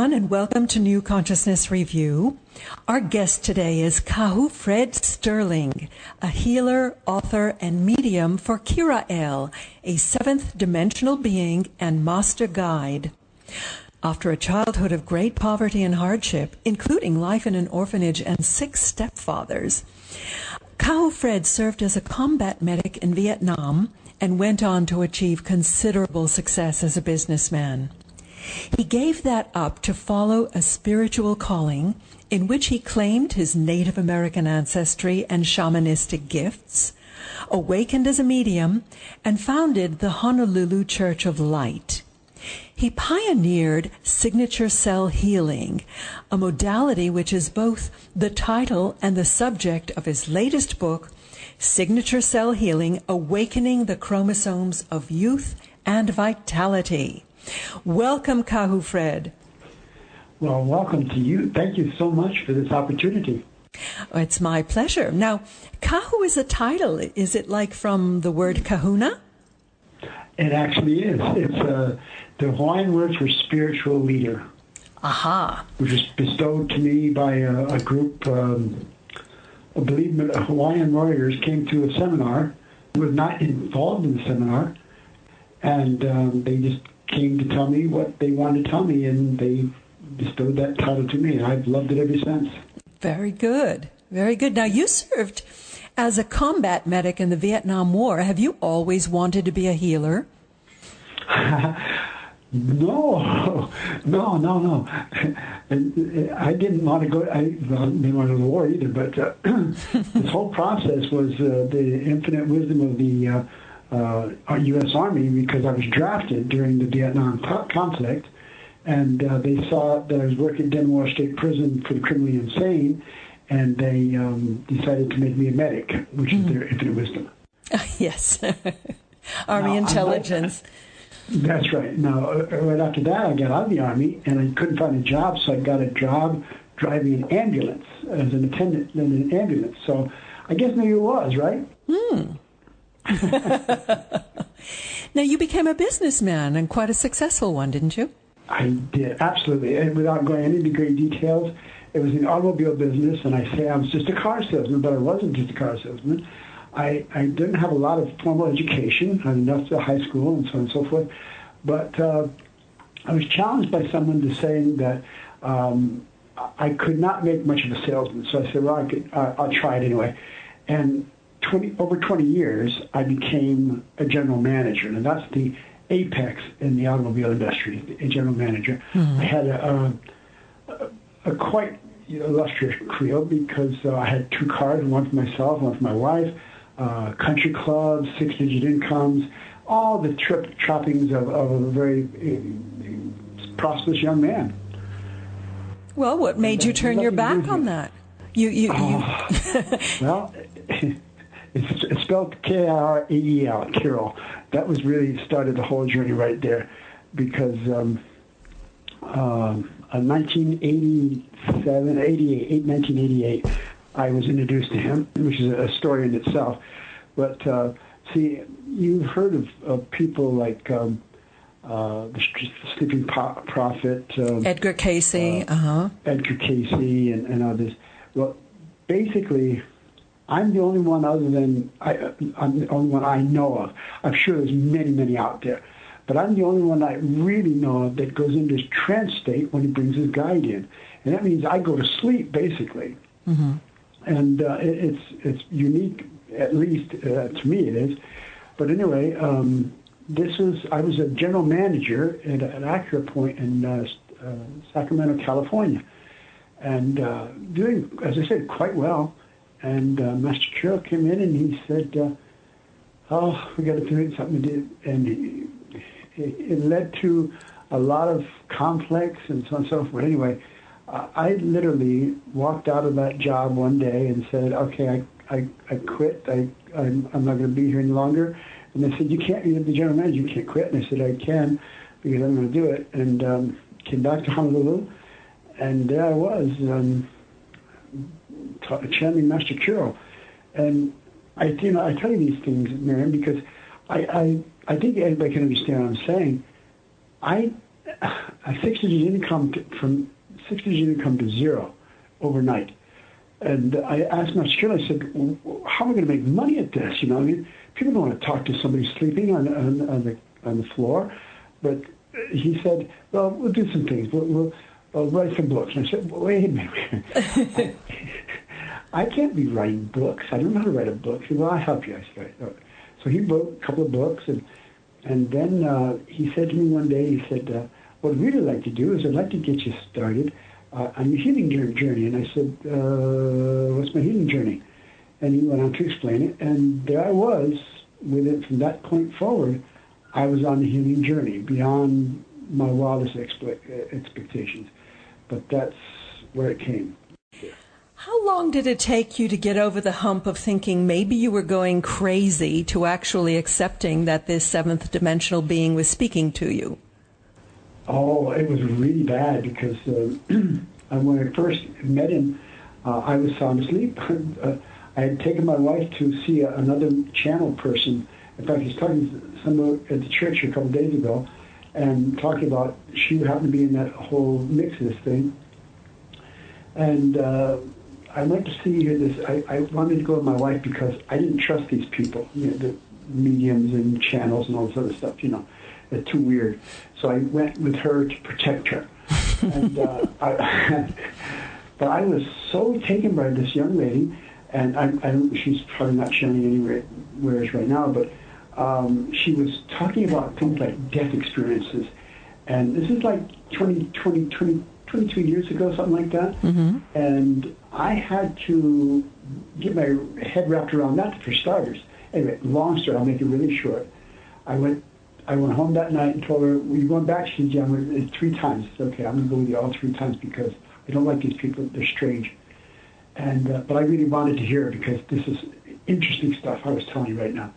everyone, and welcome to New Consciousness Review. Our guest today is Kahu Fred Sterling, a healer, author, and medium for Kira-El, a seventh dimensional being and master guide. After a childhood of great poverty and hardship, including life in an orphanage and 6 stepfathers, Kahu Fred served as a combat medic in Vietnam and went on to achieve considerable success as a businessman. He gave that up to follow a spiritual calling in which he claimed his Native American ancestry and shamanistic gifts, awakened as a medium, and founded the Honolulu Church of Light. He pioneered signature cell healing, a modality which is both the title and the subject of his latest book, Signature Cell Healing: Awakening the Chromosomes of Youth and Vitality. Welcome, Kahu Fred. Well, welcome to you. Thank you so much for this opportunity. It's my pleasure. Now, Kahu is a title. Is it like from the word kahuna? It actually is. It's the Hawaiian word for spiritual leader. Aha. Which was bestowed to me by a group, I believe Hawaiian warriors came to a seminar. I was not involved in the seminar, and they just came to tell me what they wanted to tell me, and they bestowed that title to me, and I've loved it ever since. Very good. Very good. Now, you served as a combat medic in the Vietnam War. Have you always wanted to be a healer? No. I didn't want to go. I didn't want to go to the war either. But this whole process was the infinite wisdom of the U.S. Army, because I was drafted during the Vietnam conflict, and they saw that I was working at Denver State Prison for the criminally insane, and they decided to make me a medic, which is their infinite wisdom. Yes, Army intelligence. That's right. Now, right after that, I got out of the Army, and I couldn't find a job, so I got a job driving an ambulance as an attendant in an ambulance. So I guess maybe it was, right? Now, you became a businessman, and quite a successful one, didn't you? I did, absolutely. And without going into great details, it was the automobile business, and I say I was just a car salesman, but I wasn't just a car salesman. I didn't have a lot of formal education. I had enough to high school and so on and so forth. But I was challenged by someone to saying that I could not make much of a salesman. So I said, well, I'll try it anyway. And over 20 years, I became a general manager, and that's the apex in the automobile industry, a general manager. Mm-hmm. I had a quite illustrious career because I had 2 cars, one for myself, one for my wife, country clubs, 6-digit incomes, all the trappings of a very prosperous young man. Well, what made you turn your back on that? Well, it's spelled K-I-R-A-E-L, Carol. That was really started the whole journey right there, because in 1988, I was introduced to him, which is a story in itself. But see, you've heard of people like the Sleeping Prophet, Edgar Casey, Edgar Casey, and others. Well, basically, I'm the only one I'm the only one I know of. I'm sure there's many, many out there. But I'm the only one I really know of that goes into this trance state when he brings his guide in. And that means I go to sleep, basically. Mm-hmm. And it's unique, at least to me it is. But anyway, I was a general manager at an Acura Point in Sacramento, California. And doing, as I said, quite well. And Master Kiro came in and he said, we got to do something to do. And it led to a lot of conflicts and so on and so forth. Anyway, I literally walked out of that job one day and said, okay, I quit. I'm not going to be here any longer. And they said, you're the general manager, you can't quit. And I said, I can, because I'm going to do it. And came back to Honolulu, and there I was, channeling Master Kiro. And I tell you these things, Miriam, because I think everybody can understand what I'm saying. I a six-digit income from six-digit income to zero overnight. And I asked my security, I said, well, how am I going to make money at this? You know, I mean, people don't want to talk to somebody sleeping on the floor. But he said, well, we'll do some things. We'll write some books. And I said, well, wait a minute. I can't be writing books. I don't know how to write a book. He said, well, I'll help you. I said, all right. So he wrote a couple of books. And then he said to me one day, he said, what I'd really like to do is I'd like to get you started on your healing journey. And I said, what's my healing journey? And he went on to explain it. And there I was, with it from that point forward, I was on the healing journey beyond my wildest expectations. But that's where it came. How long did it take you to get over the hump of thinking maybe you were going crazy to actually accepting that this seventh dimensional being was speaking to you? Oh, it was really bad because when I first met him, I was sound asleep. I had taken my wife to see another channel person. In fact, he's talking to someone at the church a couple of days ago and talking about she happened to be in that whole mix of this thing. And I went to see this. I wanted to go with my wife because I didn't trust these people, you know, the mediums and channels and all this other stuff, you know. They're too weird. So I went with her to protect her. And but I was so taken by this young lady, and I don't, she's probably not shining anywhere right now, but she was talking about things like death experiences. And this is like 22 years ago, something like that. Mm-hmm. And I had to get my head wrapped around that for starters. Anyway, long story, I'll make it really short. I went home that night and told her, "Well, you're going back?" She said, "Yeah, I'm going 3 times." I said, "Okay, I'm going to go with you all 3 times because I don't like these people. They're strange." And but I really wanted to hear it because this is interesting stuff I was telling you right now.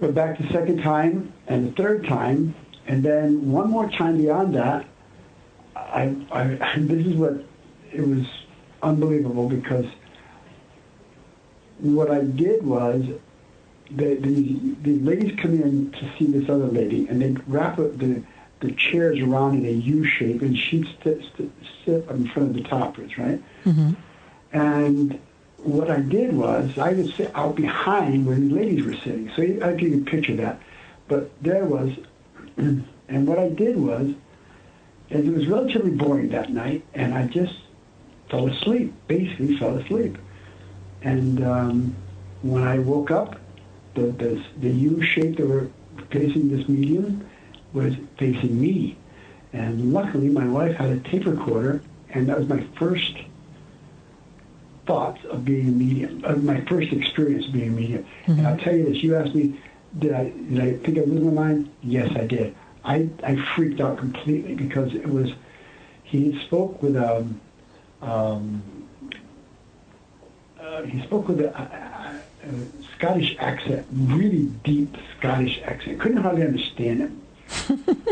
Went back the second time and the third time, and then one more time beyond that. This is what it was unbelievable because what I did was the ladies come in to see this other lady, and they'd wrap up the chairs around in a U shape, and she'd sit in front of the toppers, right? Mm-hmm. And what I did was I would sit out behind where the ladies were sitting. So I'll give you a picture of that. But there was, and what I did was, and it was relatively boring that night, and I just fell asleep, basically fell asleep. And when I woke up, the U shape that were facing this medium was facing me. And luckily, my wife had a tape recorder, and that was my first thoughts of being a medium, my first experience of being a medium. Mm-hmm. And I'll tell you this, you asked me, did I think I was losing my mind? Yes, I did. I freaked out completely because it was, he spoke with a Scottish accent, really deep Scottish accent. Couldn't hardly understand him.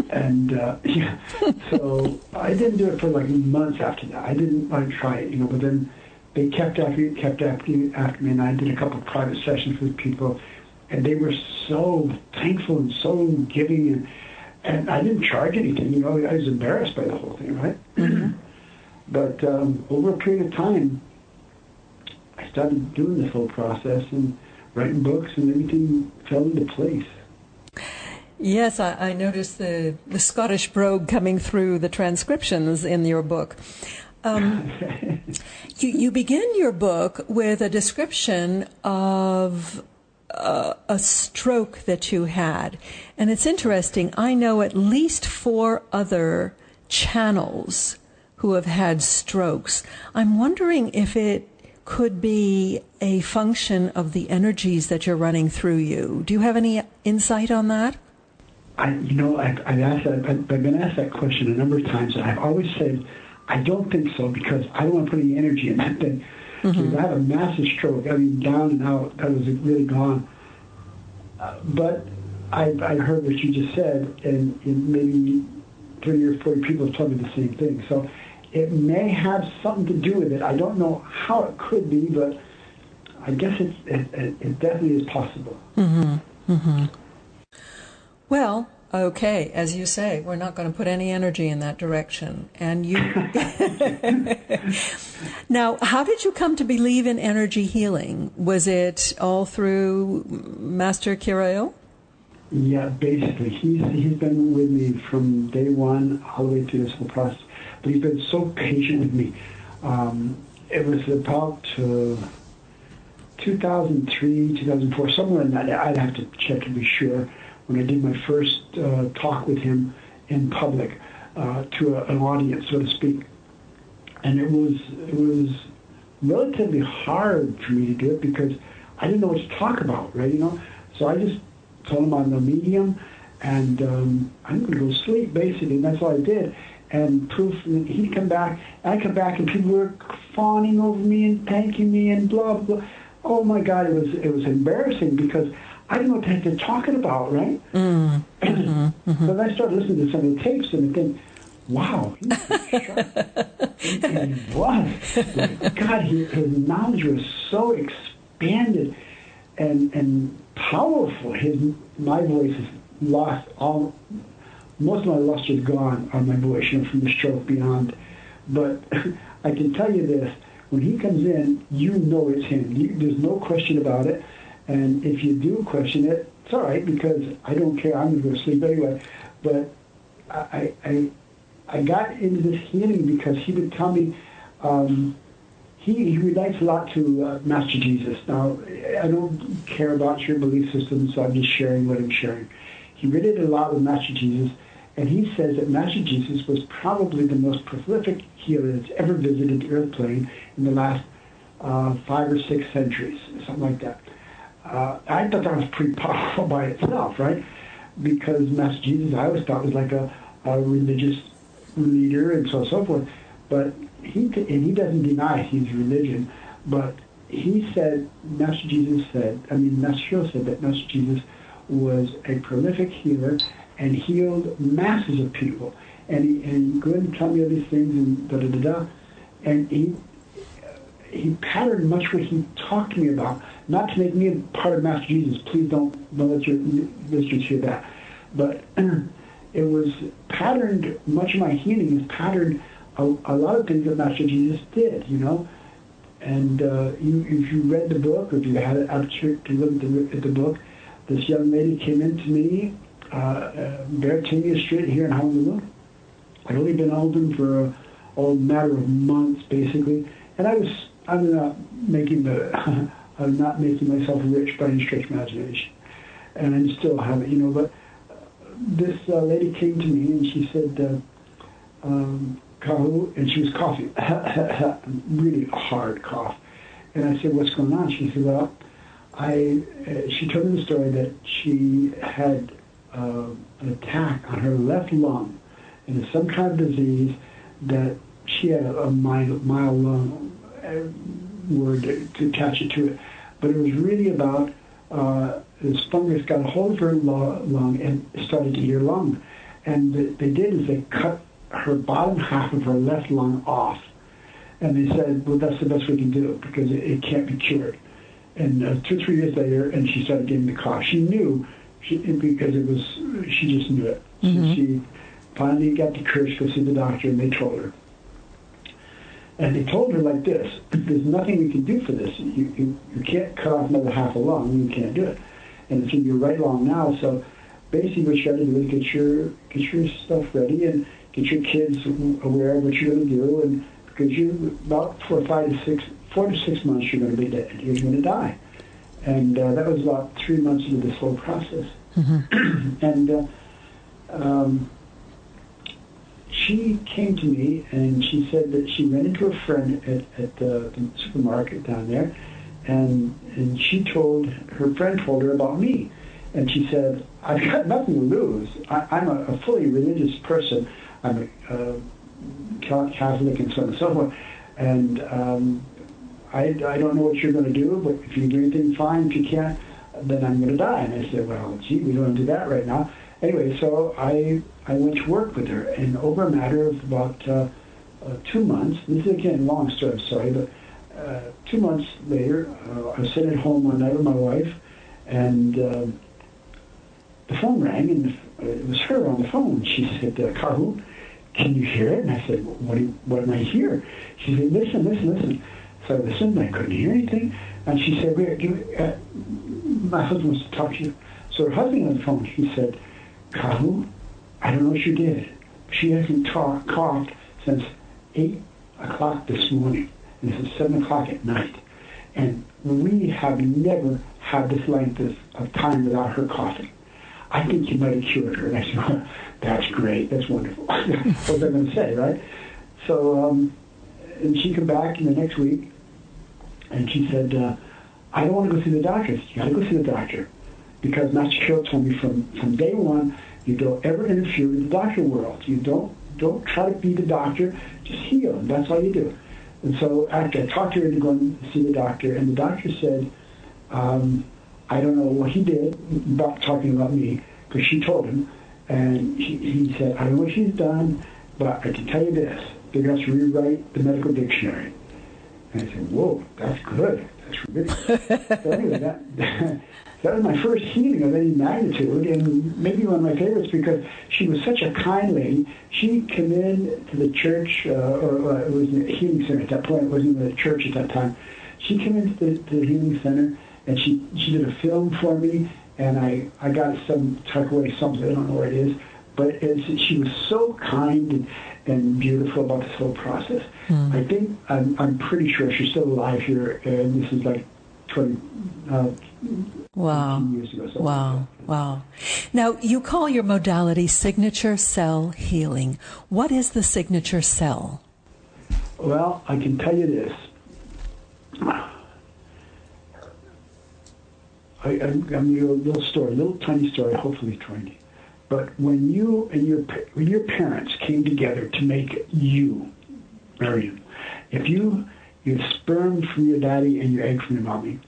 And yeah, so I didn't do it for like months after that. I didn't want to try it, you know, but then they kept after me, and I did a couple of private sessions with people, and they were so thankful and so giving, and I didn't charge anything, you know. I was embarrassed by the whole thing, right? Mm-hmm. But over a period of time, I started doing this whole process and writing books, and everything fell into place. Yes, I noticed the Scottish brogue coming through the transcriptions in your book. You begin your book with a description of a stroke that you had. And it's interesting. I know at least 4 other channels who have had strokes. I'm wondering if it could be a function of the energies that you're running through you. Do you have any insight on that? I've been asked that question a number of times, and I've always said, I don't think so because I don't want to put any energy in that thing. Mm-hmm. I had a massive stroke. I mean, down and out. That was really gone. But I heard what you just said, and maybe 30 or 40 people have told me the same thing. So it may have something to do with it. I don't know how it could be, but I guess it definitely is possible. Mm-hmm. Mm-hmm. Well, Okay, as you say, we're not going to put any energy in that direction. And you. Now, how did you come to believe in energy healing? Was it all through Master Kirael? Yeah, basically, he's been with me from day one all the way through this whole process. But he's been so patient with me. It was about 2003, 2004, somewhere in that. I'd have to check to be sure. When I did my first talk with him in public to an audience, so to speak, and it was relatively hard for me to do it because I didn't know what to talk about, right? So I just told him I'm a medium, and I'm going to go to sleep, basically, and that's all I did. And proof, he'd come back, and I'd come back, and people were fawning over me and thanking me and blah, blah. Oh, my God, it was embarrassing because I didn't know what the heck they're talking about, right? But I started listening to some of the tapes, and I think, wow, he's sharp. He was. God, his knowledge was so expanded and powerful. My voice has lost most of my luster is gone on my voice, from the stroke beyond. But I can tell you this, when he comes in, you know it's him. There's no question about it. And if you do question it, it's all right because I don't care. I'm going to go to sleep anyway. But I got into this healing because he would tell me he relates a lot to Master Jesus. Now, I don't care about your belief system, so I'm just sharing what I'm sharing. He related a lot with Master Jesus, and he says that Master Jesus was probably the most prolific healer that's ever visited the earth plane in the last 5 or 6 centuries, something like that. I thought that was pretty powerful by itself, right? Because Master Jesus, I always thought was like a religious leader and so on and so forth. But he doesn't deny his religion, but he said, Master Kirael said that Master Jesus was a prolific healer and healed masses of people. And he go ahead and tell me all these things and da-da-da-da. And he patterned much what he talked to me about, not to make me a part of Master Jesus. Please don't let your listeners hear that. But it was patterned, much of my healing is patterned a lot of things that Master Jesus did, And if you read the book, or if you had an opportunity to look at the book, this young lady came in to me, Beretania Street here in Honolulu. I'd only been open for a matter of months, basically, and I'm not making myself rich by any stretch of imagination, and I still haven't, But this lady came to me and she said, Kahu, and she was coughing, really a hard cough. And I said, what's going on? She said, well, she told me the story that she had an attack on her left lung, and it's some kind of disease that she had a mild lung word to attach it to it. But it was really about this fungus got a hold of her lung and started to eat her lung. And what they did is they cut her bottom half of her left lung off. And they said, well, that's the best we can do because it can't be cured. And 2 or 3 years later, and she started getting the cough. She knew, because she just knew it. Mm-hmm. So she finally got the courage to go see the doctor, and they told her. And they told her like this, there's nothing we can do for this. You can't cut off another half a lung. You can't do it. And it's in your right lung now. So basically what you got to do is get your stuff ready and get your kids aware of what you're going to do. And because you, about 4 to 6 months, you're going to be dead. You're going to die. And that was about 3 months into this whole process. Mm-hmm. And she came to me and she said that she ran into a friend at the supermarket down there, and her friend told her about me, and she said, I've got nothing to lose. I'm a fully religious person. I'm a Catholic and so on and so forth, and I don't know what you're going to do, but if you do anything, fine. If you can't, then I'm going to die. And I said, well, gee, we don't do that right now. Anyway, so I went to work with her, and over a matter of about 2 months, this is again long story, I'm sorry, but 2 months later, I was sitting at home one night with my wife, and the phone rang, and it was her on the phone. She said, Kahu, can you hear it? And I said, what am I hear? She said, listen. So I listened, and I couldn't hear anything. And she said, my husband wants to talk to you. So her husband on the phone, he said, Kahu, I don't know what you did. She hasn't coughed since 8 o'clock this morning, and this is 7 o'clock at night. And we have never had this length of time without her coughing. I think you might have cured her. And I said, well, that's great. That's wonderful. What was I going to say, right? So, and she came back in the next week, and she said, I don't want to go see the doctor. I said, you got to go see the doctor. Because Master Kyo told me from day one, you don't ever interfere with the doctor world. You don't try to be the doctor. Just heal. And that's all you do. And so after I talked her into going to see the doctor, and the doctor said, I don't know what he did about talking about me, because she told him, and he said, I don't know what she's done, but I can tell you this, they're going to have to rewrite the medical dictionary. And I said, whoa, that's good. That's ridiculous. So anyway, that was my first healing of any magnitude, and maybe one of my favorites because she was such a kind lady. She came in to the church, or it was a healing center at that point. It wasn't even a church at that time. She came into the healing center, and she did a film for me, and I got some tuck away something. I don't know what it is, but she was so kind and beautiful about this whole process. I think I'm pretty sure she's still alive here, and this is like 20. Wow. Years ago, wow. Like wow. Now, you call your modality signature cell healing. What is the signature cell? Well, I can tell you this. I'm going to give a little story, a little tiny story, hopefully tiny. But when you and your parents came together to make you, Miriam, if you sperm from your daddy and your egg from your mommy,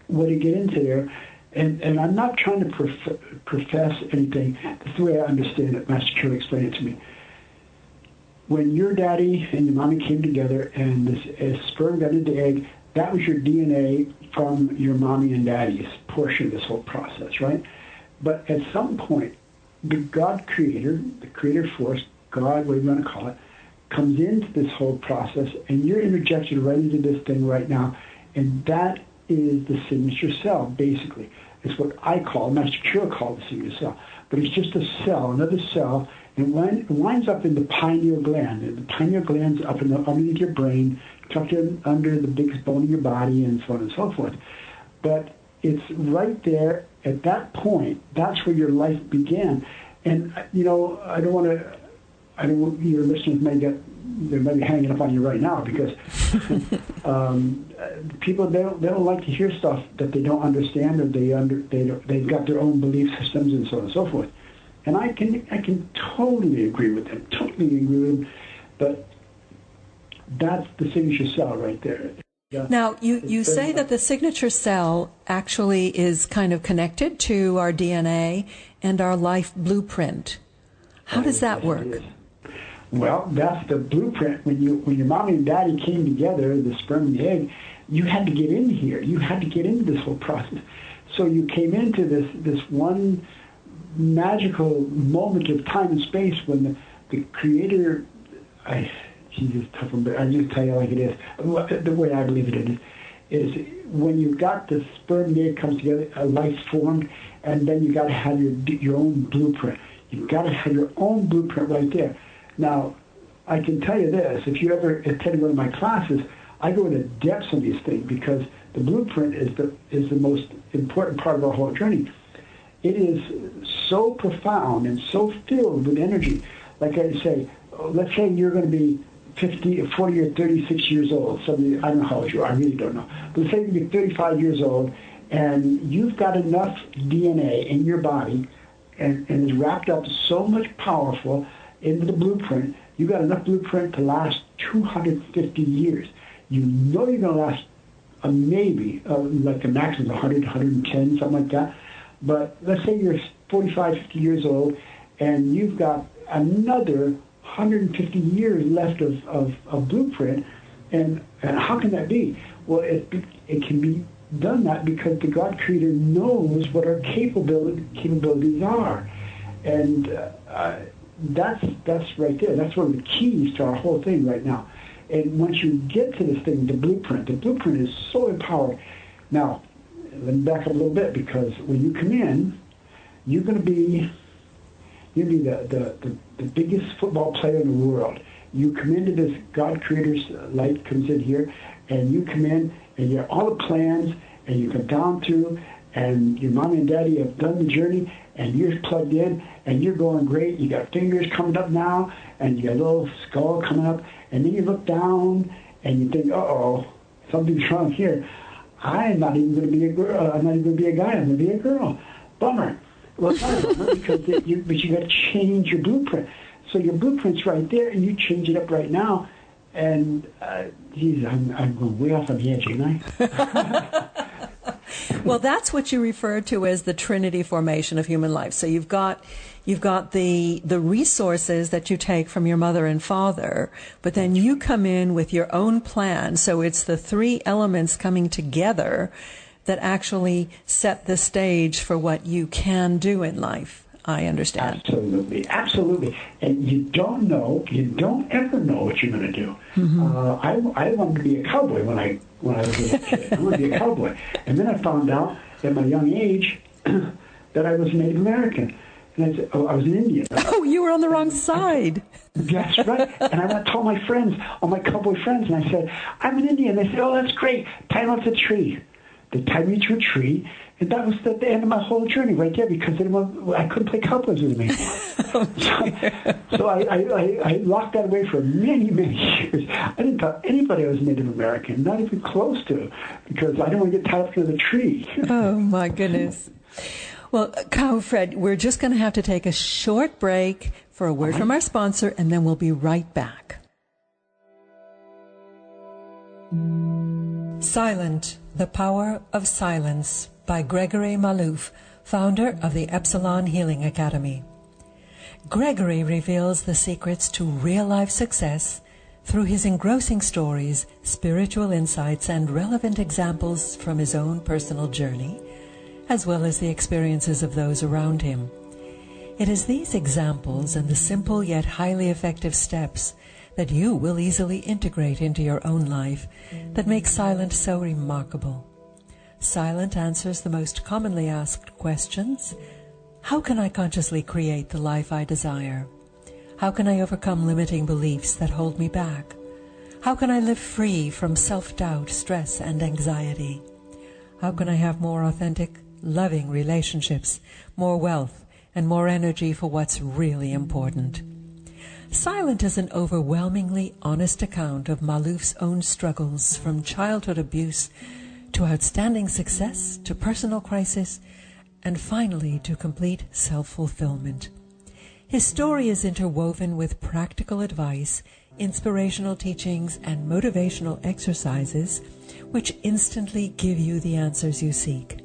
when you get into there, and I'm not trying to profess anything, that's the way I understand it. Master Kyo explained it to me. When your daddy and your mommy came together and this sperm got into the egg, that was your DNA from your mommy and daddy's portion of this whole process, right? But at some point, the God creator, the creator force, God, whatever you want to call it, comes into this whole process, and you're interjected right into this thing right now, and that is the signature cell, basically. It's what I call, Master Kyo called the signature cell, but it's just a cell, another cell, and it winds up in the pineal gland, and the pineal gland's up underneath your brain, tucked in under the biggest bone in your body, and so on and so forth. But it's right there at that point. That's where your life began. And I don't want your listeners they might be hanging up on you right now because people they don't like to hear stuff that they don't understand, or they've got their own belief systems and so on and so forth. And I can totally agree with them. But that's the signature cell right there. Now, you say that the signature cell actually is kind of connected to our DNA and our life blueprint. How does that work? Well, that's the blueprint. When your mommy and daddy came together, the sperm and the egg, you had to get in here. You had to get into this whole process. So you came into this one magical moment of time and space when the creator, Jesus, tough one, but I just tell you like it is. The way I believe it is when you've got the sperm and the egg comes together, a life formed, and then you got to have your own blueprint. You've got to have your own blueprint right there. Now, I can tell you this: if you ever attend one of my classes, I go into depths on these things because the blueprint is the most important part of our whole journey. It is so profound and so filled with energy. Like I say, let's say you're going to be 50, 40, or 36 years old. I don't know how old you are. I really don't know. But let's say you're 35 years old, and you've got enough DNA in your body, and it's wrapped up so much powerful into the blueprint. You've got enough blueprint to last 250 years. You know you're going to last maybe like the maximum 100, 110, something like that. But let's say you're 45, 50 years old, and you've got another 150 years left of blueprint, and how can that be? Well, it can be done that because the God Creator knows what our capabilities are. And that's right there. That's one of the keys to our whole thing right now. And once you get to this thing, the blueprint is so empowering. Now, let me back up a little bit, because when you come in, you're going to be the biggest football player in the world. You come into this God Creator's light comes in here, and you come in, and you have all the plans, and you come down through, and your mommy and daddy have done the journey, and you're plugged in, and you're going great. You got fingers coming up now, and you got a little skull coming up, and then you look down, and you think, uh-oh, something's wrong here. I'm not even going to be a girl. I'm not even going to be a guy. I'm going to be a girl. Bummer. Well, it's not a bummer, because you got to change your blueprint. So your blueprint's right there, and you change it up right now. And, geez, I'm going way off on the edge, ain't I? Well, that's what you refer to as the Trinity formation of human life. So you've got the resources that you take from your mother and father, but then you come in with your own plan. So it's the three elements coming together that actually set the stage for what you can do in life. I understand. Absolutely. And you don't ever know what you're going to do. Mm-hmm. I wanted to be a cowboy when I was a little kid. I wanted to be a cowboy. And then I found out at my young age that I was Native American. And I said, I was an Indian. Oh, you were on the wrong side. That's right. And I went to all my friends, all my cowboy friends, and I said, I'm an Indian. They said, oh, that's great. Tie me to a tree. They tied me to a tree. And that was the end of my whole journey right there, because I couldn't play cowboys with them anymore. So I locked that away for many, many years. I didn't tell anybody I was Native American, not even close to, because I didn't want to get tied up to the tree. Oh, my goodness. Well, Kahu Fred, we're just going to have to take a short break for a word from our sponsor, and then we'll be right back. Silent, the Power of Silence, by Gregory Malouf, founder of the Epsilon Healing Academy. Gregory reveals the secrets to real-life success through his engrossing stories, spiritual insights, and relevant examples from his own personal journey, as well as the experiences of those around him. It is these examples and the simple yet highly effective steps that you will easily integrate into your own life that make Silent so remarkable. Silent answers the most commonly asked questions. How can I consciously create the life I desire? How can I overcome limiting beliefs that hold me back? How can I live free from self-doubt, stress, and anxiety? How can I have more authentic, loving relationships, more wealth, and more energy for what's really important? Silent is an overwhelmingly honest account of Malouf's own struggles, from childhood abuse to outstanding success, to personal crisis, and finally to complete self-fulfillment. His story is interwoven with practical advice, inspirational teachings, and motivational exercises which instantly give you the answers you seek.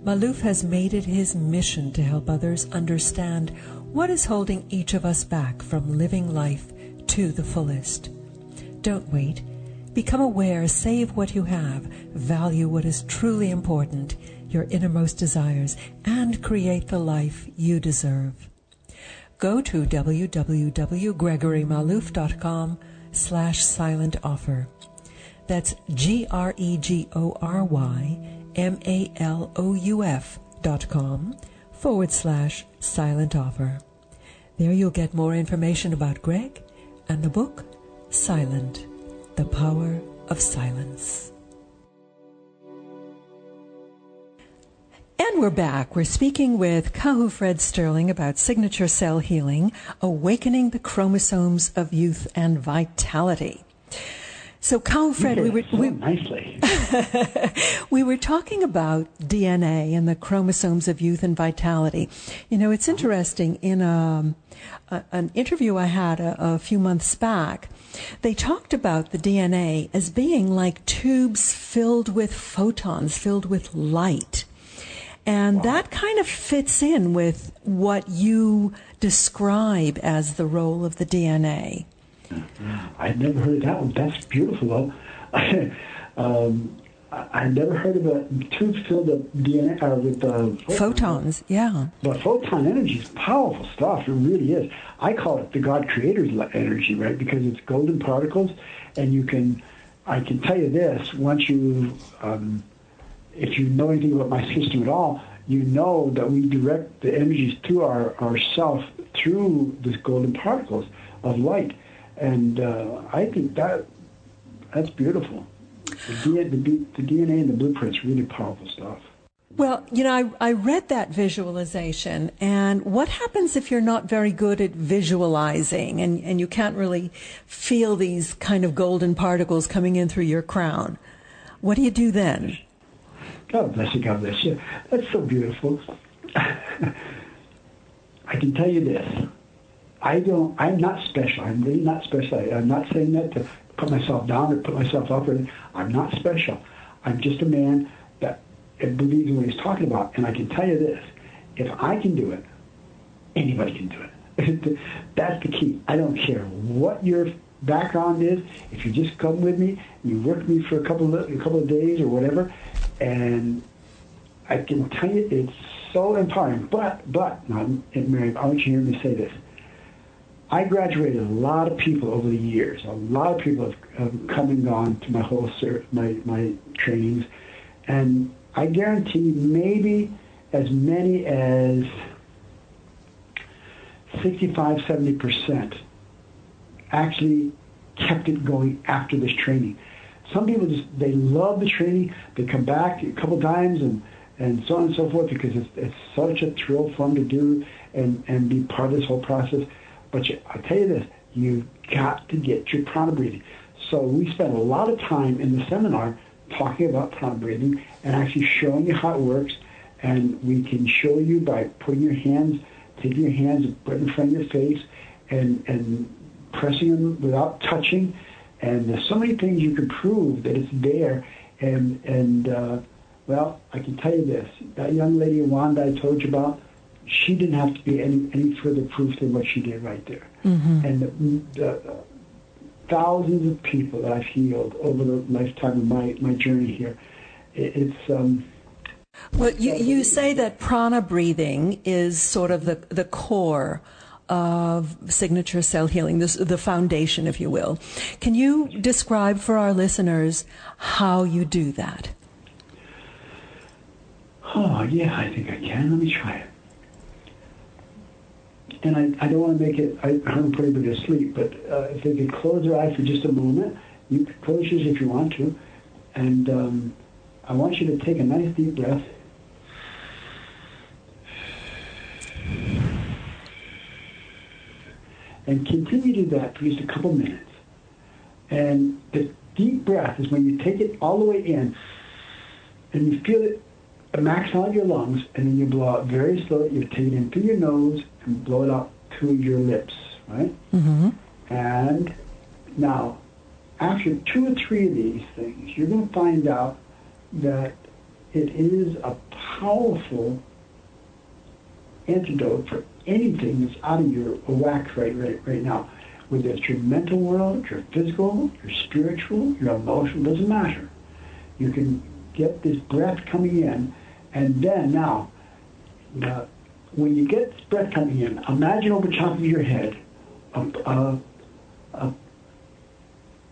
Malouf has made it his mission to help others understand what is holding each of us back from living life to the fullest. Don't wait. Become aware, save what you have, value what is truly important, your innermost desires, and create the life you deserve. Go to www.gregorymalouf.com/silent offer. That's GREGORYMALOUF.com/silent offer. There you'll get more information about Greg and the book, Silent, the Power of Silence. And we're back. We're speaking with Kahu Fred Sterling about signature cell healing, awakening the chromosomes of youth and vitality. So, Kahu Fred, we were talking about DNA and the chromosomes of youth and vitality. You know, it's interesting. In an interview I had a few months back, they talked about the DNA as being like tubes filled with photons, filled with light. And that kind of fits in with what you describe as the role of the DNA. I've never heard that one. That's beautiful, though. I never heard of a tube filled with DNA with photons. Yeah. But photon energy is powerful stuff. It really is. I call it the God Creator's energy, right? Because it's golden particles, and I can tell you this: once you, if you know anything about my system at all, you know that we direct the energies to ourself through these golden particles of light, and I think that's beautiful. The DNA and the blueprint's really powerful stuff. Well, I read that visualization, and what happens if you're not very good at visualizing and you can't really feel these kind of golden particles coming in through your crown? What do you do then? God bless you, God bless you. That's so beautiful. I can tell you this. I'm not special. I'm really not special. I'm not saying that to put myself down or put myself up. I'm not special. I'm just a man that believes in what he's talking about. And I can tell you this. If I can do it, anybody can do it. That's the key. I don't care what your background is. If you just come with me, and you work with me for a couple of days or whatever, and I can tell you it's so empowering. But, now, Mary, I want you to hear me say this. I graduated a lot of people over the years. A lot of people have come and gone to my whole my trainings, and I guarantee maybe as many as 65-70% actually kept it going after this training. Some people they love the training. They come back a couple times and so on and so forth because it's such a thrill for them to do and be part of this whole process. But I'll tell you this, you've got to get your prana breathing. So we spent a lot of time in the seminar talking about prana breathing and actually showing you how it works. And we can show you by taking your hands and putting them in front of your face and pressing them without touching. And there's so many things you can prove that it's there. Well, I can tell you this, that young lady, Wanda, I told you about, she didn't have to be any further proof than what she did right there. Mm-hmm. And the thousands of people that I've healed over the lifetime of my journey here, it's... well, you say that prana breathing is sort of the core of signature cell healing, the foundation, if you will. Can you describe for our listeners how you do that? Oh, yeah, I think I can. Let me try it. And I don't want to make it, I don't want to put anybody to sleep, but if they could close their eyes for just a moment, you can close yours if you want to, and I want you to take a nice deep breath. And continue to do that for just a couple minutes. And the deep breath is when you take it all the way in, and you feel it max out your lungs, and then you blow out very slowly. You take it in through your nose and blow it out through your lips, right? Mm-hmm. And now, after 2 or 3 of these things, you're going to find out that it is a powerful antidote for anything that's out of your whack right now. Whether it's your mental world, your physical, your spiritual, your emotional, doesn't matter. You can get this breath coming in, and then now, when you get this breath coming in, imagine over top of your head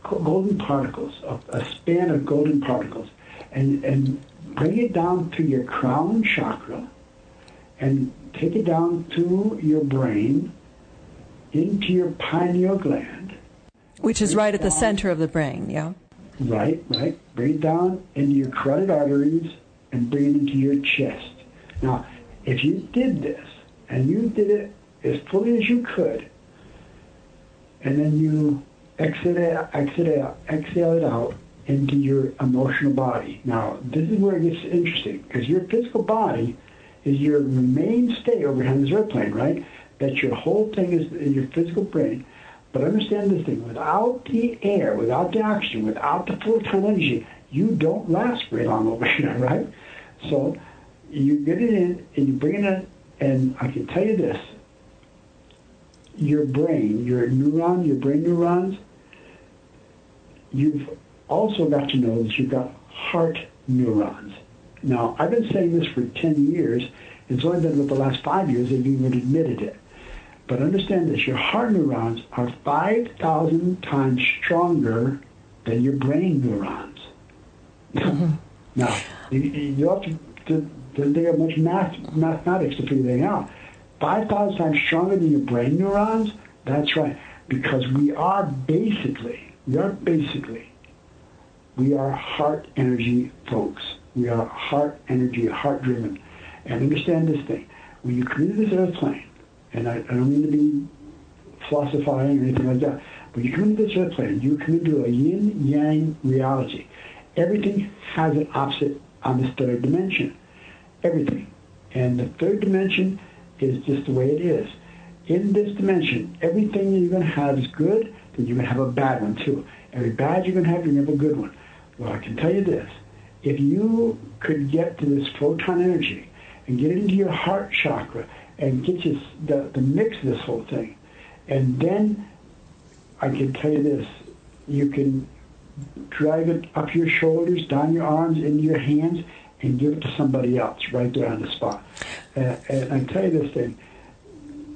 golden particles, a span of golden particles, and bring it down to your crown chakra, and take it down to your brain, into your pineal gland. Which is right at the center of the brain, yeah? Right. Bring it down into your carotid arteries and bring it into your chest. Now, if you did this, and you did it as fully as you could, and then you exhale it out into your emotional body. Now, this is where it gets interesting, because your physical body is your mainstay over here on this airplane, right? That your whole thing is in your physical brain. But understand this thing, without the air, without the oxygen, without the photon energy, you don't last very long over here, right? So you get it in, and you bring it in, and I can tell you this, your brain neurons, you've also got to know that you've got heart neurons. Now, I've been saying this for 10 years. It's only been with the last 5 years they've even admitted it. But understand this, your heart neurons are 5,000 times stronger than your brain neurons. Mm-hmm. Now, you have to they have much mathematics to figure that out. 5,000 times stronger than your brain neurons? That's right. Because we are heart energy folks. We are heart energy, heart driven. And understand this thing. When you come into this earth plane, and I don't mean to be philosophizing or anything like that, but you come into this earth plane, you come into a yin-yang reality. Everything has an opposite on this third dimension. Everything. And the third dimension is just the way it is. In this dimension, everything that you're going to have is good, then you're going to have a bad one too. Every bad you're going to have, you're going to have a good one. Well, I can tell you this. If you could get to this photon energy and get it into your heart chakra and get you the mix of this whole thing, and then I can tell you this, you can drive it up your shoulders, down your arms, into your hands, and give it to somebody else right there on the spot. And I tell you this thing,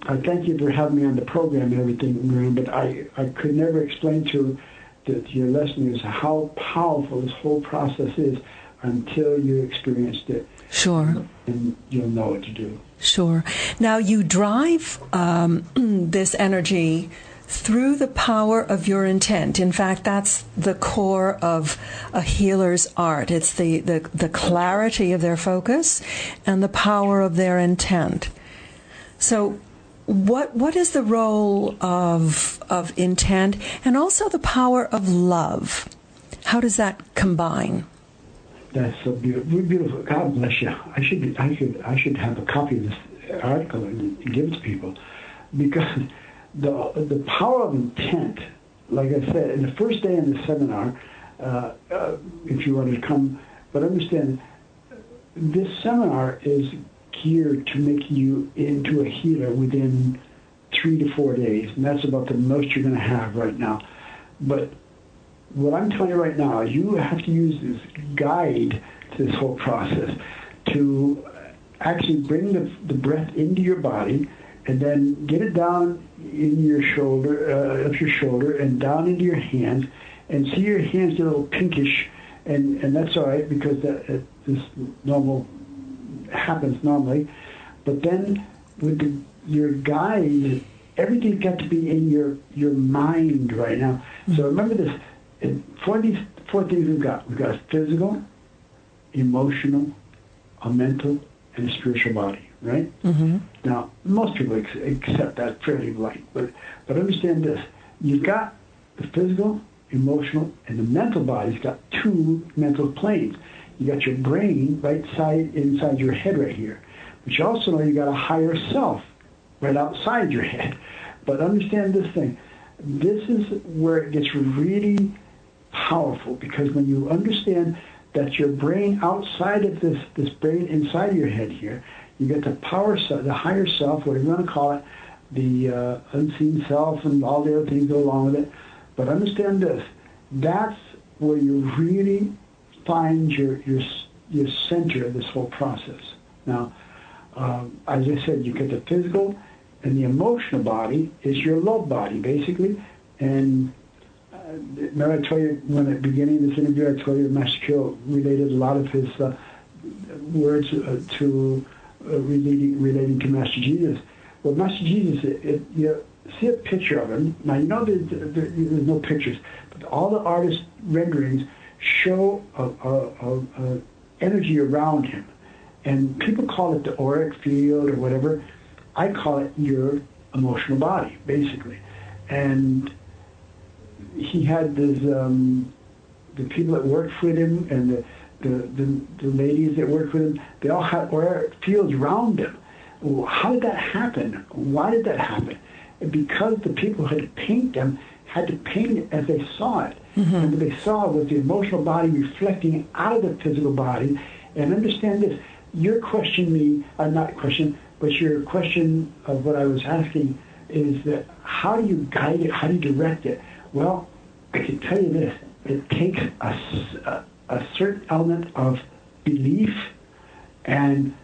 I thank you for having me on the program and everything, Miriam, but I could never explain to your listeners how powerful this whole process is until you experienced it. Sure. And you'll know what to do. Sure. Now, you drive this energy through the power of your intent. In fact, that's the core of a healer's art. It's the clarity of their focus and the power of their intent. So what is the role of intent and also the power of love? How does that combine? That's so beautiful. Beautiful. God bless you. I should have a copy of this article and give it to people, because the power of intent, like I said, in the first day in the seminar, if you want to come, but understand, this seminar is geared to make you into a healer within 3 to 4 days, and that's about the most you're going to have right now. But what I'm telling you right now is you have to use this guide to this whole process to actually bring the breath into your body and then get it down in your shoulder, up your shoulder, and down into your hands, and see your hands get a little pinkish, and that's all right because this happens normally. But then with your guide, everything's got to be in your mind right now. So remember this. Four things we've got. We've got a physical, emotional, a mental, and a spiritual body, right? Mm-hmm. Now, most people accept that fairly light, but understand this. You've got the physical, emotional, and the mental body's got two mental planes. You got your brain right inside your head right here, but you also know you got a higher self right outside your head. But understand this thing. This is where it gets really powerful, because when you understand that your brain outside of this brain inside your head here, you get the power self, the higher self, whatever you want to call it, the unseen self, and all the other things go along with it. But understand this, that's where you really find your center of this whole process. Now, as I said, you get the physical, and the emotional body is your love body, basically. And remember I told you when at the beginning of this interview, I told you that Master Kyo related a lot of his words to relating to Master Jesus. Well, Master Jesus, you see a picture of him. Now, you know there's no pictures, but all the artist renderings show a energy around him. And people call it the auric field or whatever. I call it your emotional body, basically. And he had this, the people that worked with him and the ladies that worked with him, they all had auric fields around them. Well, how did that happen? Why did that happen? Because the people who had to paint them had to paint it as they saw it. Mm-hmm. And what they saw was the emotional body reflecting out of the physical body. And understand this, your question me, not question, but your question of what I was asking is that how do you guide it, how do you direct it? Well, I can tell you this, it takes a a certain element of belief and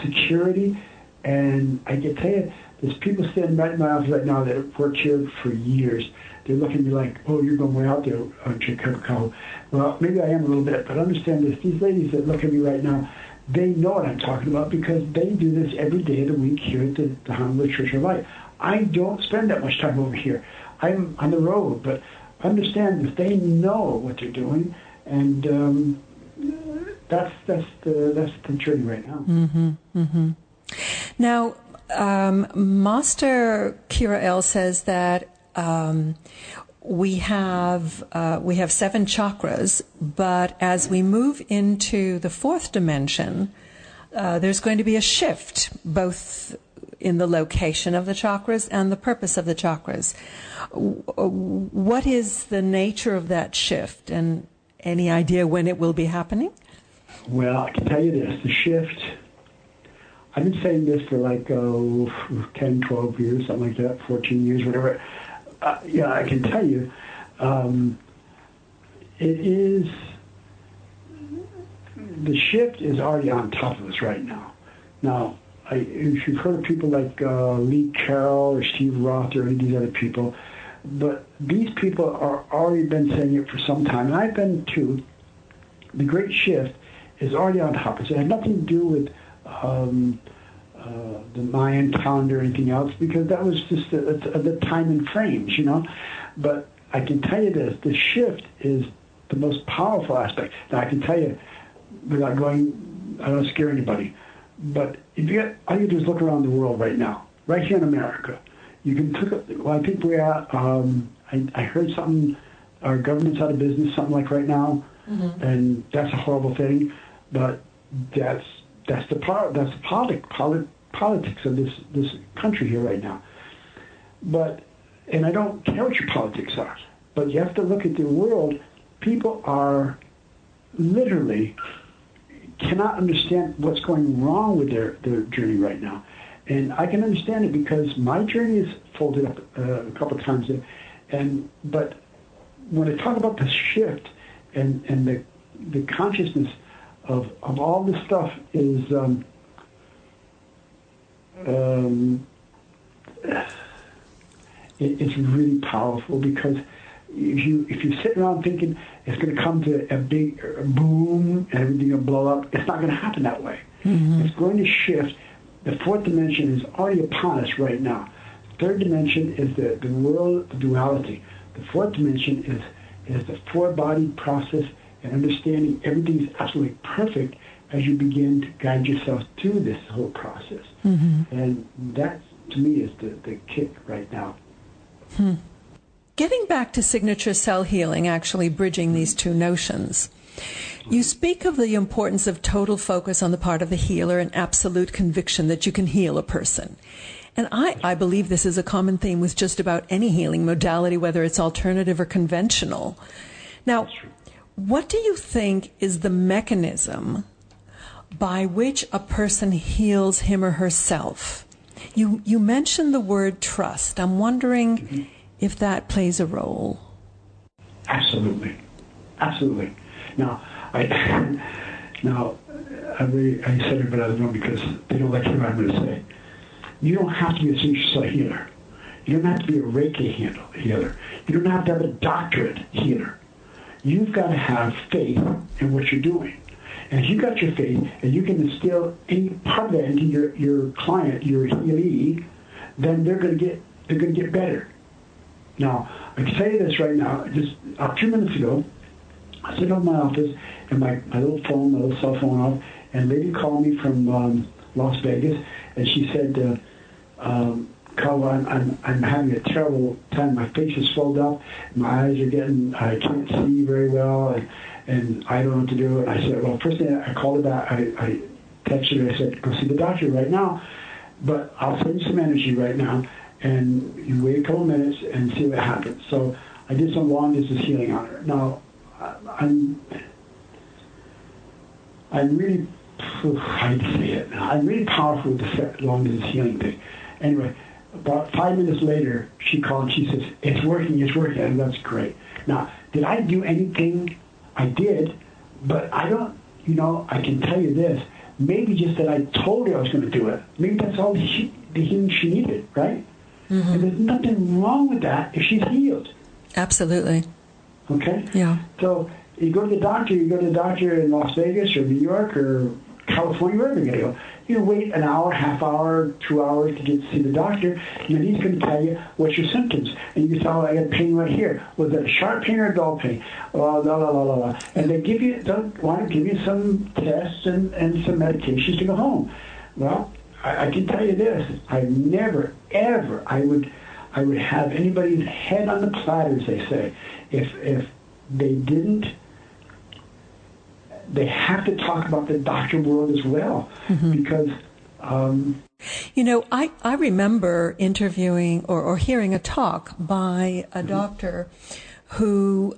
security. And I can tell you, there's people standing right in my office right now that have worked here for years. They're looking at me like, oh, you're going way out there, Kahu. Well, maybe I am a little bit, but understand this. These ladies that look at me right now, they know what I'm talking about because they do this every day of the week here at the Honolulu Church of Light. I don't spend that much time over here. I'm on the road, but understand that they know what they're doing, and that's the journey right now. Mm-hmm, mm-hmm. Now, Master Kira El says that we have 7 chakras, but as we move into the 4th dimension, there's going to be a shift, both in the location of the chakras and the purpose of the chakras. What is the nature of that shift, and any idea when it will be happening? Well, I can tell you this, the shift, I've been saying this for like 10, 12 years, something like that, 14 years, whatever. I can tell you, the shift is already on top of us right now. Now, if you've heard of people like Lee Carroll or Steve Roth or any of these other people, but these people are already been saying it for some time, and I've been too. The great shift is already on top of us. It had nothing to do with the Mayan calendar or anything else, because that was just the time and frames, But I can tell you this, the shift is the most powerful aspect. Now, I can tell you, without going, I don't scare anybody, but all you do is look around the world right now, right here in America. You can I think we're at, I heard something, our government's out of business, something like right now, mm-hmm. and that's a horrible thing, but that's the politics of this country here right now. And I don't care what your politics are, but you have to look at the world. People are literally cannot understand what's going wrong with their journey right now. And I can understand it because my journey is folded up a couple of times. But when I talk about the shift and the consciousness of all this stuff is it's really powerful, because if you sit around thinking it's going to come to a big boom and everything will blow up, it's not going to happen that way. Mm-hmm. It's going to shift. The 4th dimension is already upon us right now. The 3rd dimension is the world of duality. The 4th dimension is the 4-bodied process and understanding everything is absolutely perfect as you begin to guide yourself through this whole process. Mm-hmm. And that, to me, is the kick right now. Getting back to signature cell healing, actually bridging these two notions, you speak of the importance of total focus on the part of the healer and absolute conviction that you can heal a person. And I believe this is a common theme with just about any healing modality, whether it's alternative or conventional. Now, what do you think is the mechanism by which a person heals him or herself? You mentioned the word trust. I'm wondering if that plays a role. Absolutely. Now, I said it, but I don't know, because they don't like to hear what I'm going to say. You don't have to be a signature cell healer. You don't have to be a Reiki healer. You don't have to have a doctorate healer. You've got to have faith in what you're doing. And if you've got your faith and you can instill any part of that into your client, your healee, then they're going to get better. Now, I can tell you this right now. Just a few minutes ago, I sit in my office and my little cell phone off, and a lady called me from Las Vegas, and she said, Kahu, I'm having a terrible time. My face is swelled up. My eyes are I can't see very well, and I don't know what to do. And I said, well, first thing, I called her back. I texted her. I said, go see the doctor right now, but I'll send you some energy right now, and you wait a couple minutes and see what happens. So I did some long distance healing on her. Now, I'm really, I hate to say it, I'm really powerful with the long distance healing thing. Anyway, about 5 minutes later, she called and she says, it's working, and that's great. Now, did I do anything? I did, But I don't, I can tell you this. Maybe just that I told her I was going to do it. Maybe that's all the healing she needed, right? Mm-hmm. And there's nothing wrong with that if she's healed. Absolutely. Okay? Yeah. So you go to the doctor in Las Vegas or New York or California, wherever you're going to go. You wait an hour, half hour, 2 hours to get to see the doctor, and then he's going to tell you what's your symptoms. And you say, oh, I got pain right here. Was it a sharp pain or a dull pain? Oh, la, la, la, la, la. And they want to give you some tests and some medications to go home. Well, I can tell you this. I never, ever, I would have anybody's head on the platter, as they say, if they didn't. They have to talk about the doctor world as well, because... I remember interviewing or hearing a talk by a doctor who,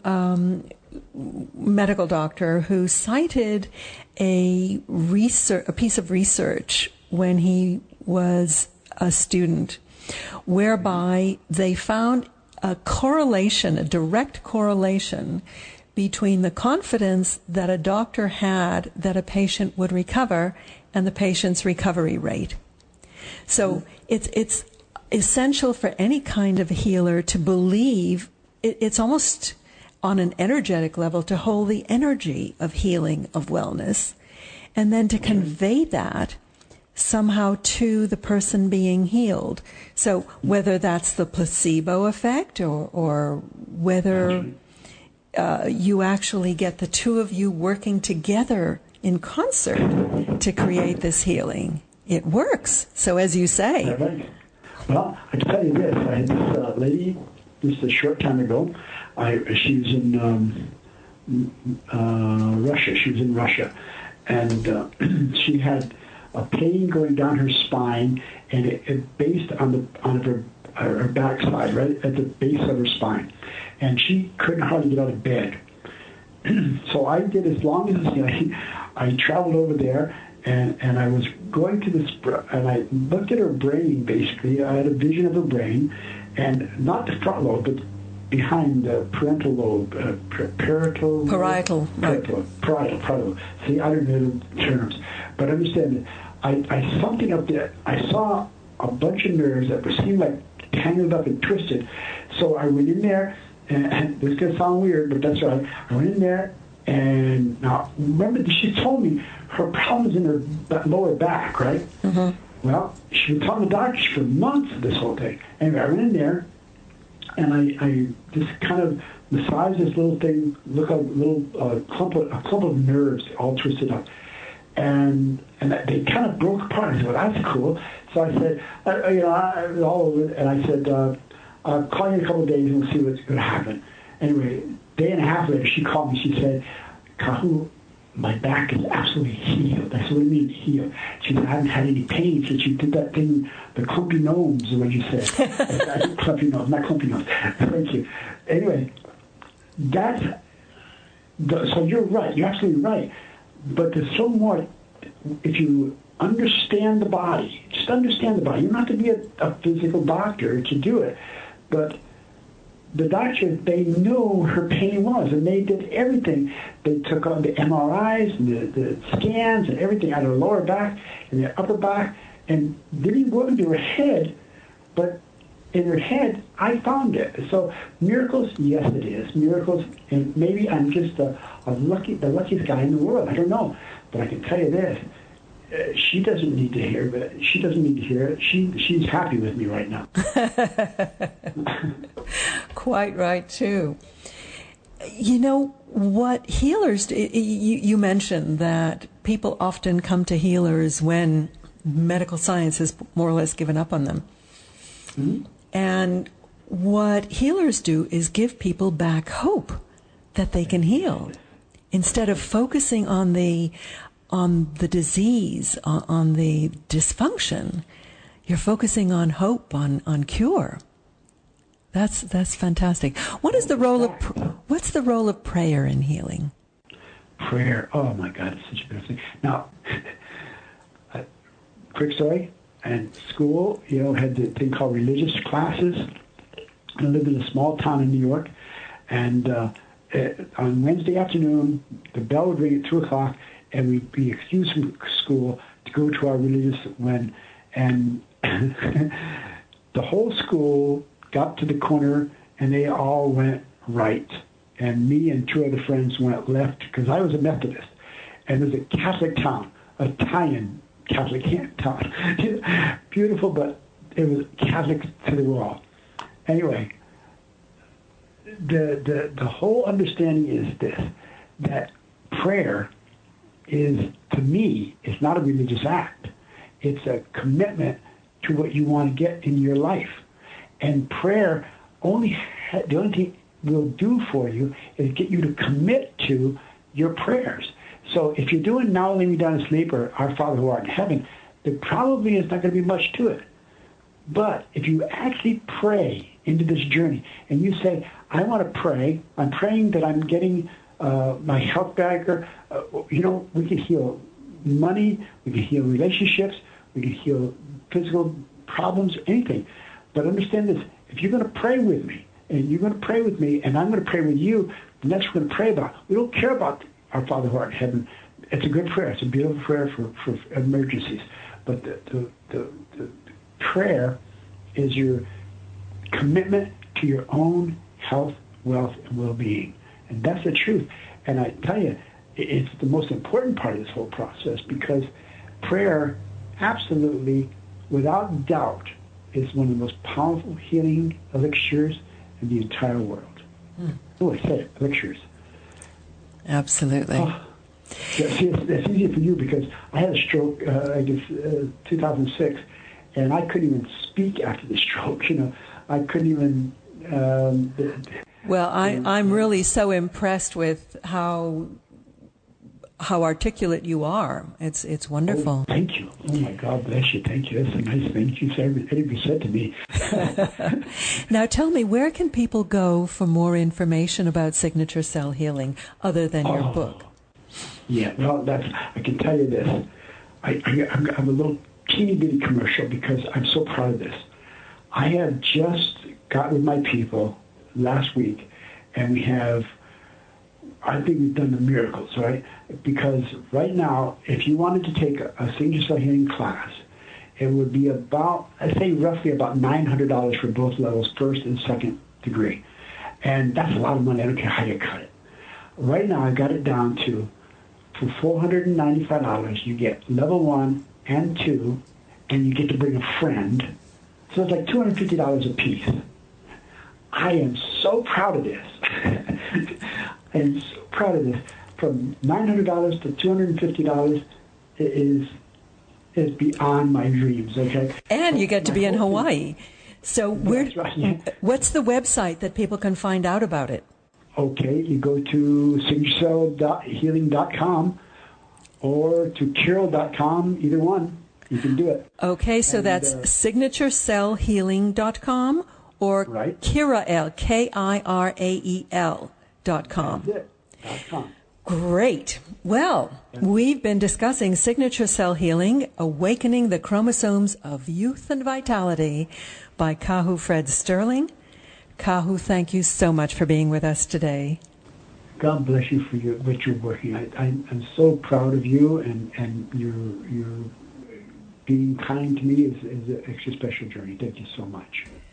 medical doctor, who cited a piece of research when he was a student, whereby they found a direct correlation between the confidence that a doctor had that a patient would recover and the patient's recovery rate. So it's essential for any kind of healer to believe, it's almost on an energetic level, to hold the energy of healing, of wellness, and then to convey that somehow to the person being healed. So whether that's the placebo effect or whether... you actually get the two of you working together in concert to create this healing. It works. So as you say. Right. Well, I can tell you this. I had this lady just a short time ago. She was in Russia. She was in Russia. And she had a pain going down her spine, and it based on her backside, right at the base of her spine. And she couldn't hardly get out of bed. So I did as long as I traveled over there, and I was going to this, and I looked at her brain, basically. I had a vision of her brain, and not the front lobe, but behind the parental lobe, parietal. See, I don't know the terms, but understand that I something up there. I saw a bunch of nerves that seemed like tangled up and twisted. So I went in there. And this is going to sound weird, but that's right. I went in there, and now, remember, she told me her problems in her lower back, right? Mm-hmm. Well, she was telling the doctors for months of this whole thing. Anyway, I went in there, and I just kind of massaged this little thing, look like a little clump of nerves all twisted up. And they kind of broke apart. I said, well, that's cool. So I said, I was all over it, and I said, I'll call you in a couple of days and we'll see what's going to happen. Anyway, day and a half later, she called me. She said, Kahu, my back is absolutely healed. I said, what do you mean healed? She said, I haven't had any pain since you did that thing, the clumpy nose, is what you said. I said, clumpy nose, not clumpy nose. Thank you. Anyway, so you're right. You're absolutely right. But there's so more, if you understand the body, just understand the body. You don't have to be a physical doctor to do it. But the doctors, they knew her pain was, and they did everything. They took on the MRIs and the scans and everything out of her lower back and the upper back, and didn't even go into her head, but in her head, I found it. So miracles, yes, it is. Miracles, and maybe I'm just the luckiest guy in the world. I don't know. But I can tell you this. She doesn't need to hear it. She doesn't need to hear it. She's happy with me right now. Quite right, too. You know, what healers do, you mentioned that people often come to healers when medical science has more or less given up on them. Mm-hmm. And what healers do is give people back hope that they can heal. Instead of focusing on the disease, on the dysfunction, you're focusing on hope, on cure. That's fantastic. What's the role of prayer in healing? Prayer, oh my God, it's such a beautiful thing. Now, quick story. And school, had the thing called religious classes. I lived in a small town in New York, and on Wednesday afternoon, the bell would ring at 2 o'clock, and we'd be excused from school to go to our religious when, and the whole school got to the corner, and they all went right. And me and two other friends went left, because I was a Methodist. And it was a Catholic town, Italian Catholic town. Beautiful, but it was Catholic to the wall. Anyway, the whole understanding is this, that prayer is, to me, it's not a religious act. It's a commitment to what you want to get in your life. And prayer the only thing it will do for you is get you to commit to your prayers. So if you're doing Now Lay Me Down to Sleep or Our Father Who Art in Heaven, there probably is not going to be much to it. But if you actually pray into this journey and you say, I want to pray, I'm praying that I'm getting my health back, or, we can heal money, we can heal relationships, we can heal physical problems, anything. But understand this, if you're going to pray with me, and you're going to pray with me, and I'm going to pray with you, then that's what we're going to pray about. We don't care about Our Father who art in heaven. It's a good prayer. It's a beautiful prayer for emergencies. But the prayer is your commitment to your own health, wealth, and well-being. And that's the truth. And I tell you, it's the most important part of this whole process, because prayer, absolutely, without doubt, is one of the most powerful healing elixirs in the entire world. Oh, I said it, elixirs. Absolutely. Oh, see, it's easy for you because I had a stroke, 2006, and I couldn't even speak after the stroke. I couldn't even. Well, I'm really so impressed with how articulate you are. It's wonderful. Oh, thank you. Oh my God bless you. Thank you. That's a nice thing you said to me. Now tell me, where can people go for more information about signature cell healing other than your book? Yeah, well, I can tell you this. I'm a little teeny bitty commercial because I'm so proud of this. I have just got with my people last week, and I think we've done the miracles, right? Because right now, if you wanted to take a signature cell healing class, it would be about, I'd say roughly about $900 for both levels, first and second degree. And that's a lot of money. I don't care how you cut it. Right now, I got it down to, for $495, you get level 1 and 2, and you get to bring a friend. So it's like $250 a piece. I am so proud of this. I am so proud of this. From $900 to $250 is beyond my dreams, okay? And you get to be in Hawaii. So That's right, yeah. What's the website that people can find out about it? Okay, you go to signaturecellhealing.com or to Kirill.com, either one. You can do it. Okay, so that's signaturecellhealing.com or right. Kirael, Kirael.com. That's it. .com. Great. Well, we've been discussing signature cell healing, Awakening the Chromosomes of Youth and Vitality by Kahu Fred Sterling. Kahu, thank you so much for being with us today. God bless you for what you're working. I'm so proud of you, and your being kind to me is an extra special journey. Thank you so much.